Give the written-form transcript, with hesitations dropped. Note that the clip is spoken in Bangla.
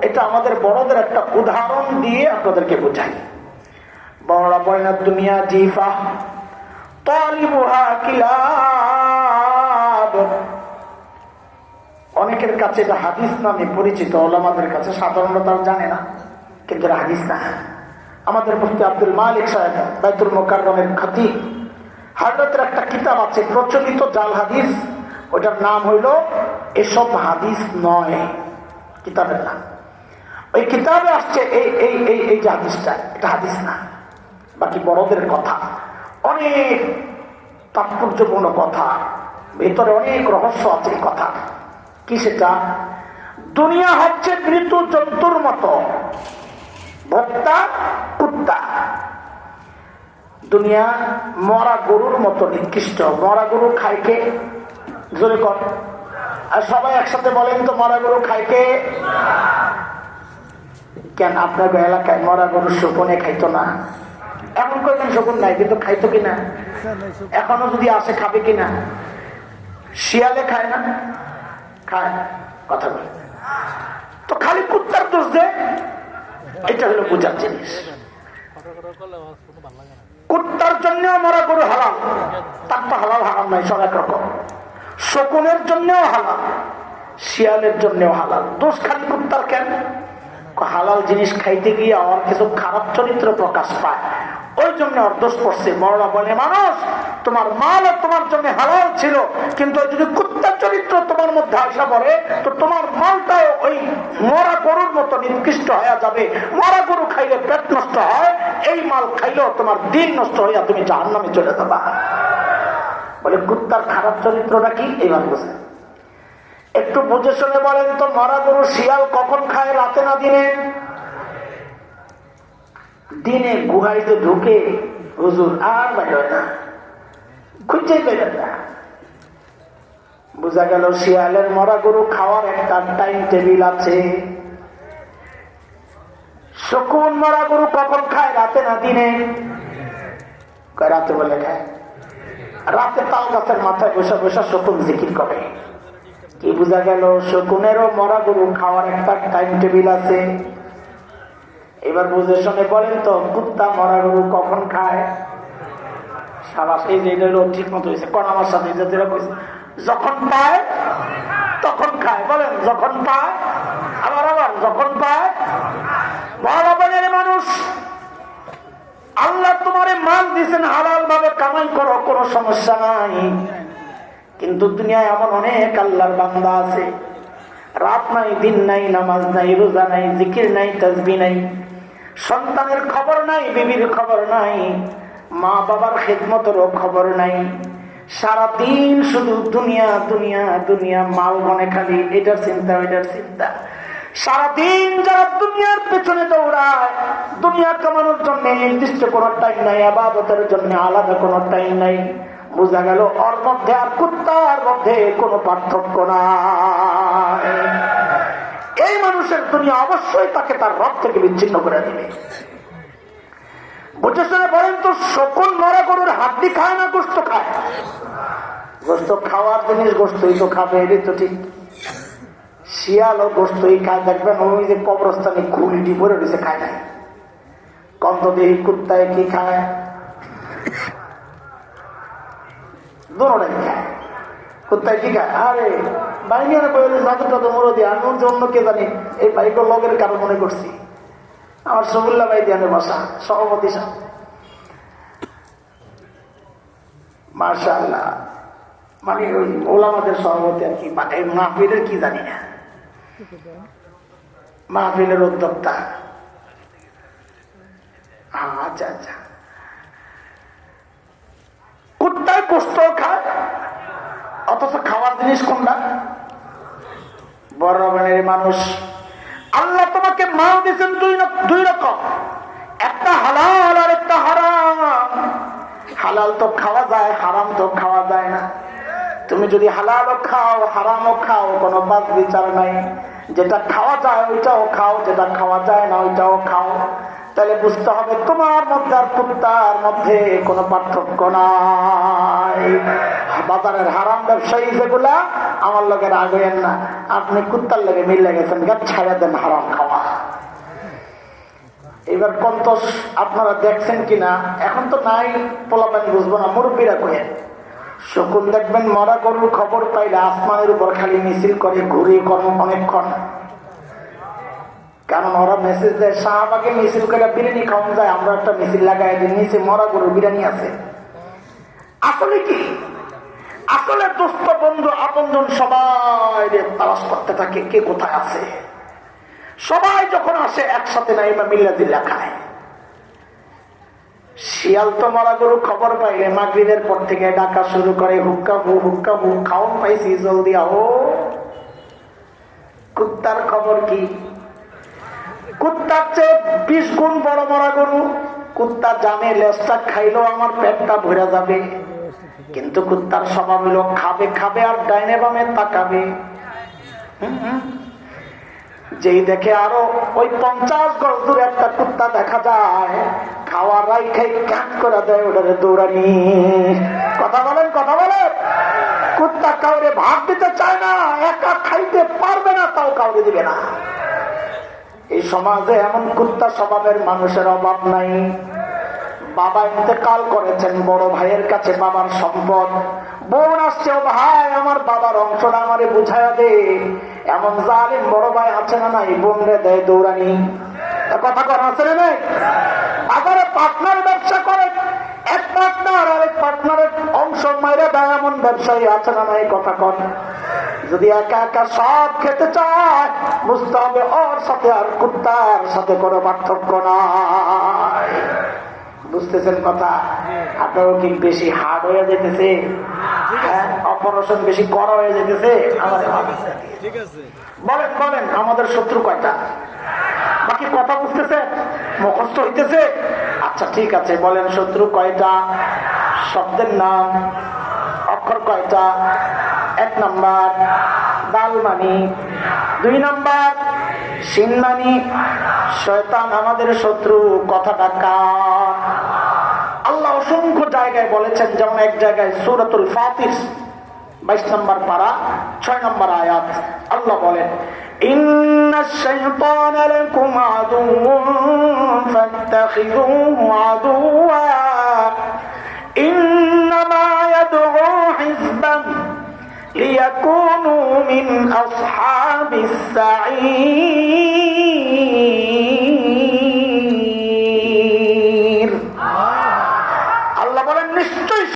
এটা আমাদের বড়দের একটা উদাহরণ দিয়ে আপনাদেরকে বোঝাই। বড়রা বলেন দুনিয়া জিফা তালিবুহা কিলাব। অনেকের কাছে এটা হাদিস নামে পরিচিত, ওলামাদের কাছে সাধারণত তারা জানে না, কিন্তু এটা হাদিস না। আমাদের মুফতি আব্দুল মালিক সাহেব বাইতুল মুকাররমের খতিব, হযরতের একটা কিতাব আছে প্রচলিত জাল হাদিস, ওটার নাম হইল এসব হাদিস নয়, কিতাবের নাম। ওই কিতাবে আসছে এই এই এই এই যে হাদিসটা, এটা হাদিস না, বাকি বড়দের কথা, অনেক তাৎপর্যপূর্ণ কথা, ভেতরে অনেক রহস্য আছে কথা। কি সেটা? দুনিয়া হচ্ছে মৃত জন্তুর মতো, ভোক্তা কুত্তা। দুনিয়া মরা গরুর মতো নিকৃষ্ট। মরা গরু খায় কে? জোরে কর। আর সবাই একসাথে বলেন তো, মরা গরু খায় কে? কেন আপনার এলাকায় মরা গরু শকুনে খাইতো না? এখন কয়েকদিন শকুন নাই, কিন্তু খাইতো কিনা? এখনো যদি আসে খাবে কিনা? শিয়ালে খায় না? খায়। কথা বলে তো খালি কুত্তার দোষ দে, এটা হলো বোঝার জিনিস। কুত্তার জন্য মরা গরু হালাল, তার তো হালাল হারাম নাই, সব একরকম। শকুনের জন্যও হালাল, শিয়ালের জন্যও হালাল। দোষ খালি কুত্তার কেন? হালাল জিনিস খাইতে গিয়ে আমার কিছু খারাপ চরিত্র প্রকাশ পায়, ওই জন্য ওর দোষ পড়ছে। মরলা বলে মানুষ তোমার মাল তোমার জন্য হালাল ছিল, কিন্তু যদি কুত্তার চরিত্র তোমার মধ্যে আসা পড়ে তো তোমার মালটাও ওই মরা গরুর মতো নিকৃষ্ট হয়ে যাবে। মরা গরু খাইলে পেট নষ্ট হয়, এই মাল খাইলেও তোমার দিন নষ্ট হইয়া তুমি জাহান্নামে চলে যাবা। বলে কুত্তার খারাপ চরিত্রটা কি? এইবার বুঝে একটু বুঝে শুনে বলেন তো, মরা গরু শিয়াল কখন খায়? রাতে না দিনে? দিনে গুহাইতে ঢুকে হুজুর আর বাইরে না, খুঁজে পেলেন না। বোঝা গেল শিয়ালের মরা গরু খাওয়ার একটা টাইম টেবিল আছে। শকুন মরা গরু কখন খায়? রাতে না দিনে? রাতে বলে খায়। রাতে তাল গাছের মাথায় বসে বসে শকুন জিকির করে। কি বোঝা গেল? শকুনেরও মরা গরু খাওয়ার একটা টাইম টেবিল আছে। এবার বুঝে শুনে বলেন তো, কুত্তা মরা গরু কখন খায়? সাবাস, এই যে ঠিক মতো হয়েছে, কোন আমার সাথে যখন পায় তখন খায়। বলেন যখন পায়, আবার আবার যখন পায়। বড় মানুষ, আল্লাহ তোমারে মাল দিয়েছেন, হালাল ভাবে কামাই করো, কোনো সমস্যা নাই। কিন্তু দুনিয়ায় এমন অনেক আল্লাহর বান্দা আছে, রাত নাই, দিন নাই, নামাজ নাই, রোজা নাই, জিকির নাই, তাসবিহ নাই, সন্তানের খবর নাই, বিবির খবর নাই, মা বাবার খেদমতেরও খবর নাই। সারাদিন শুধু দুনিয়া দুনিয়া দুনিয়া, মাল মনে খালি এটার চিন্তা ওইটার চিন্তা। সারাদিন যারা দুনিয়ার পেছনে দৌড়ায়, দুনিয়া কামানোর জন্য নির্দিষ্ট কোনো টাইম নাই, ইবাদতের জন্য আলাদা কোনো টাইম নাই। বোঝা গেল ওর মধ্যে আর কুত্তার মধ্যে কোনো পার্থক্য নাই। এই মানুষের দুনিয়া অবশ্যই তাকে তার রব থেকে বিচ্ছিন্ন করে দিবে। বুঝে শুনে বলেন তো, শকুন মরা গরুর হাড্ডি খায় না গোস্ত খায়? গোস্ত খাওয়ার জিনিস গোস্তই তো খাবে, এটাই তো ঠিক। শিয়ালও গোস্তই খায়, দেখবেন ওই যে কবরস্থানে খুলটি ভরে দিছে, খায় নাই। কন্তদেহী কুত্তায় কি খায়? দোনোটাই খায়। কুত্তায় কি খায়? আরে বাইরে যতটা মরো দিয়ে আমি অন্য কে জানি, এই বাইকের লগের কারণ মনে করছি। আমার সবুল্লা ভাই দিয়ে বসা সভাপতি সাহেব, মাশাআল্লাহ, মানে ওই ওলামাদের সভাপতি আর কি, মাহফিলের কি জানি না, মাহফিলের উদ্যোক্তা। আচ্ছা আচ্ছা, কুত্তায় গোস্ত খায়, অথচ খাওয়ার জিনিস কোনটা? বড় রকমের মানুষ, আল্লাহ তোমাকে মাল দিয়েছেন দুই রকম, একটা হালাল আর একটা হারাম। হালাল তো খাওয়া যায়, হারাম তো খাওয়া যায় না। তুমি যদি হালালও খাও হারামও খাও, কোনো বাদ বিচার নাই। যেটা খাওয়া যায় ওইটাও খাও, যেটা খাওয়া যায় না ওইটাও খাও। তাহলে বুঝতে হবে তোমার মধ্যে আর কুত্তার মধ্যে কোনো পার্থক্য নাই। বাজারের হারাম ব্যবসায়ী যেগুলা, আমার লোকের আগেন না, আপনি কুত্তার লেগে মিলে গেছেন, ছাড়া দেন হারাম খাওয়া। এবার কন্তস আপনারা দেখছেন কিনা, এখন তো নাই, পোলাপান বুঝবো না, মুরব্বীরা কয়ে শকুন দেখবেন মরা গরুর খবর পাইলে আসমানের উপর খালি মিছিল করে ঘুরে অনেকক্ষণ। কারণ ওরা মেসেজ দেয় শাহবাগে মিছিল করে বিরিয়ানি খাওয়ান যায়, আমরা একটা মিছিল লাগাই দিই, নিচে মরা গরুর বিরিয়ানি আছে। আসলে কি, আসলে দোস্ত বন্ধু আপনজন সবাই তালাশ করতে থাকে কে কোথায় আছে। সবাই যখন আসে একসাথে নাই বা মিল্লাদিল্লা খায়। শিয়াল তো মরা গরু খবর পাইলে মাগরিবের পর থেকে ডাকা শুরু করে, হুক্কা হু খাওন পাইছি জলদি আও। কুত্তার খবর কি, কুত্তার চেয়ে 20 গুণ বড় মরা গরু। কুত্তা জানে লেজটা খাইলেও আমার পেটটা ভরে যাবে, কিন্তু কুত্তার স্বভাব হলো খাবে খাবে আর ডাইনে বামে তাকাবে। যেই দেখে আরো ওই 50 গজ দূরে একটা কুত্তা দেখা যায়, খাওয়ার রাই খাই ক্যাট করে দেয়, ওটারে দৌড়ানি। কথা বলেন, কথা বলেন। কুত্তা কাউরে ভাগ দিতে চায় না, একা খাইতে পারবে না, তাও কাউরে দিবে না। এই সমাজে এমন কুত্তা স্বভাবের মানুষের অভাব নাই। বাবা ইন্তেকাল করেছেন, বড় ভাইয়ের কাছে বাবার সম্পদ, বোন আসছে, ও ভাই আমার বাবার অংশটা আমারে বুঝাইয়া দে। এমন জালিম বড় ভাই আছে না নাই, বোন রে দেয় দৌড়ানি। কথা কর আছে না নাই? বাজারে পার্টনার ব্যবসা করে, এক পার্টনার আরেক পার্টনারের অংশ মাইরে দেয়, এমন ব্যবসায়ী আছে না নাই? কথা কর। যদি একা একা সব খেতে চায়, বুঝতে হবে ওর সাথে আর কুত্তার সাথে কোনো পার্থক্য নাই। বুঝতেছেন কথা? আপনারও কি বেশি হার্ড হয়ে যেতেছে? অপারেশন বেশি করা হয়ে যেতেছে? বলেন বলেন, আমাদের শত্রু কয়টা? বাকি কথা বুঝতেছে, মুখস্থ হইতেছে? আচ্ছা ঠিক আছে, বলেন শত্রু কয়টা? শব্দের নাম, অক্ষর কয়টা? 1 নাম্বার দালমানি, 2 নাম্বার সিনমানি। শয়তান আমাদের শত্রু। কথাটা কার? আল্লাহ অসংখ্য জায়গায় বলেছেন, যেমন এক জায়গায় সূরাতুল ফাতির 22 নম্বর পারা 6 নম্বর আয়াত, আল্লাহ বলেন, ইন্নাশ শাইতানা লাকুম আদুউন ফাত্তাখিযুহু আদুওয়া ইন্নামা ইয়াদউ হিজবান লিয়াকুনু মিন আসহাবিস সাঈর।